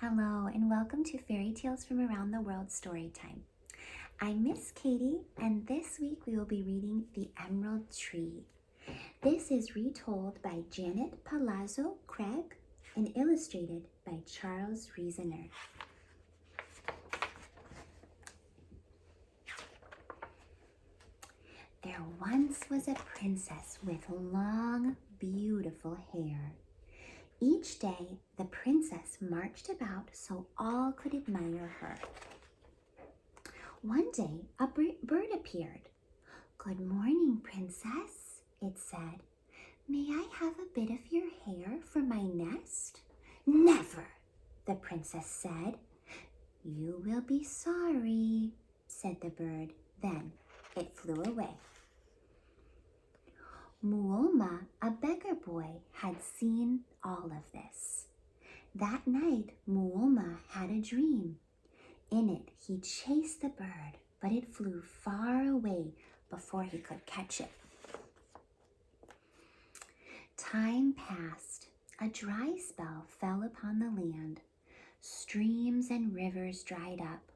Hello and welcome to Fairy Tales from Around the World Storytime. I'm Miss Katie and this week we will be reading The Emerald Tree. This is retold by Janet Palazzo Craig and illustrated by Charles Reasoner. There once was a princess with long, beautiful hair. Each day, the princess marched about so all could admire her. One day, a bird appeared. "Good morning, princess," it said. "May I have a bit of your hair for my nest?" "Never," the princess said. "You will be sorry," said the bird. Then it flew away. Muoma, a beggar boy, had seen all of this. That night, Muoma had a dream. In it, he chased the bird, but it flew far away before he could catch it. Time passed. A dry spell fell upon the land. Streams and rivers dried up.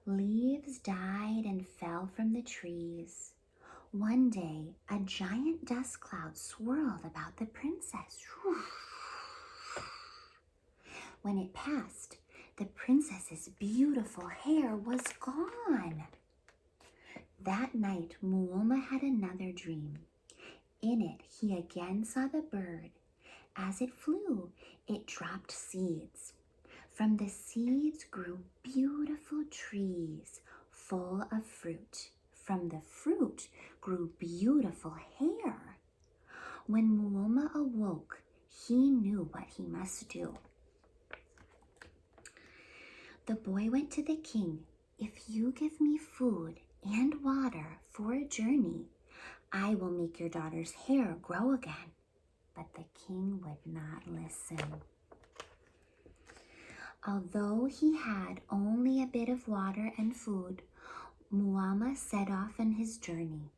Leaves died and fell from the trees. One day, a giant dust cloud swirled about the princess. When it passed, the princess's beautiful hair was gone. That night, Muoma had another dream. In it, he again saw the bird. As it flew, it dropped seeds. From the seeds grew beautiful trees full of fruit. From the fruit grew beautiful hair. When Muoma awoke, he knew what he must do. The boy went to the king. "If you give me food and water for a journey, I will make your daughter's hair grow again." But the king would not listen. Although he had only a bit of water and food, Muoma set off on his journey.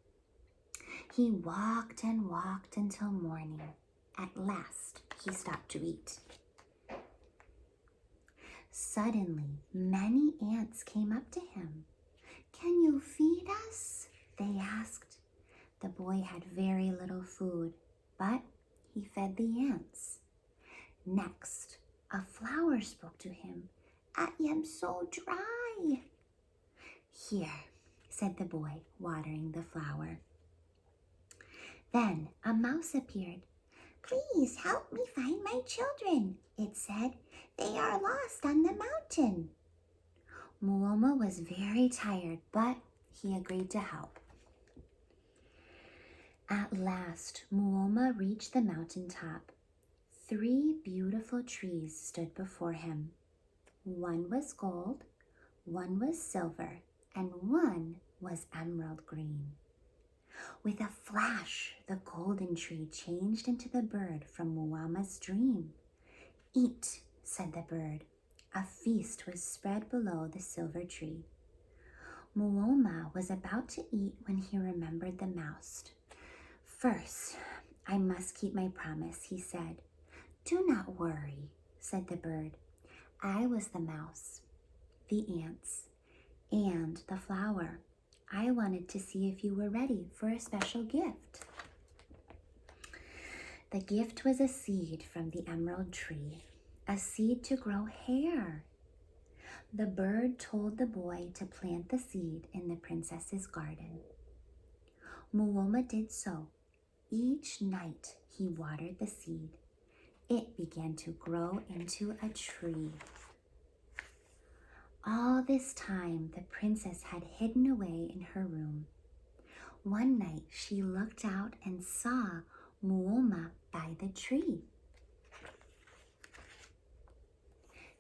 He walked and walked until morning. At last, he stopped to eat. Suddenly, many ants came up to him. "Can you feed us?" they asked. The boy had very little food, but he fed the ants. Next, a flower spoke to him. "I am so dry." "Here," said the boy, watering the flower. Then a mouse appeared. "Please help me find my children," it said. "They are lost on the mountain." Muoma was very tired, but he agreed to help. At last, Muoma reached the mountain top. 3 beautiful trees stood before him. One was gold, one was silver, and one was emerald green. With a flash, the golden tree changed into the bird from Muoma's dream. "Eat," said the bird. A feast was spread below the silver tree. Muoma was about to eat when he remembered the mouse. "First, I must keep my promise," he said. "Do not worry," said the bird. "I was the mouse, the ants, and the flower. I wanted to see if you were ready for a special gift." The gift was a seed from the emerald tree, a seed to grow hair. The bird told the boy to plant the seed in the princess's garden. Muoma did so. Each night he watered the seed. It began to grow into a tree. All this time, the princess had hidden away in her room. One night, she looked out and saw Muoma by the tree.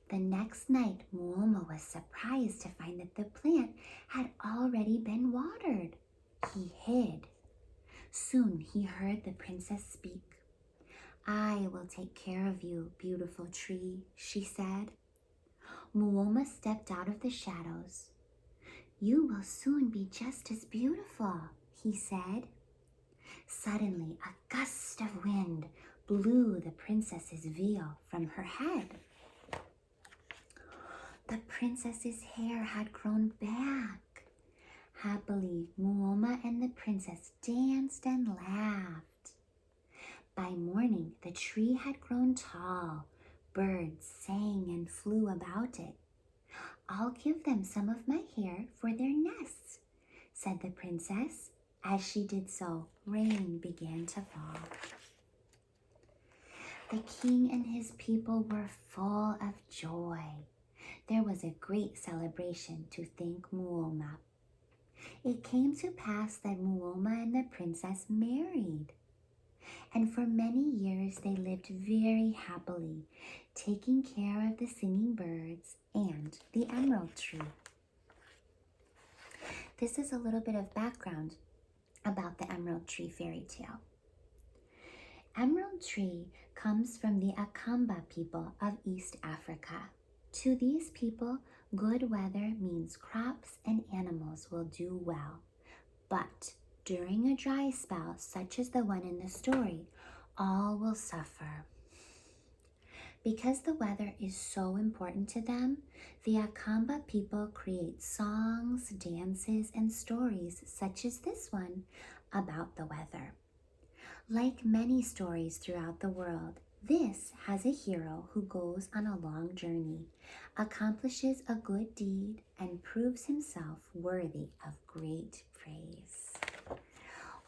The next night, Muoma was surprised to find that the plant had already been watered. He hid. Soon he heard the princess speak. "I will take care of you, beautiful tree," she said. Muoma stepped out of the shadows. "You will soon be just as beautiful," he said. Suddenly, a gust of wind blew the princess's veil from her head. The princess's hair had grown back. Happily, Muoma and the princess danced and laughed. By morning, the tree had grown tall. Birds sang and flew about it. "I'll give them some of my hair for their nests," said the princess. As she did so, rain began to fall. The king and his people were full of joy. There was a great celebration to thank Muoma. It came to pass that Muoma and the princess married. And for many years they lived very happily, taking care of the singing birds and the emerald tree. This is a little bit of background about the emerald tree fairy tale. Emerald tree comes from the Akamba people of East Africa. To these people, good weather means crops and animals will do well. But during a dry spell, such as the one in the story, all will suffer. Because the weather is so important to them, the Akamba people create songs, dances, and stories such as this one about the weather. Like many stories throughout the world, this has a hero who goes on a long journey, accomplishes a good deed, and proves himself worthy of great praise.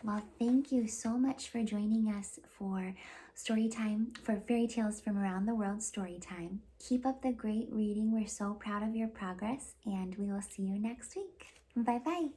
Well, thank you so much for joining us for story time, for Fairy Tales from Around the World story time. Keep up the great reading. We're so proud of your progress, and we will see you next week. Bye-bye.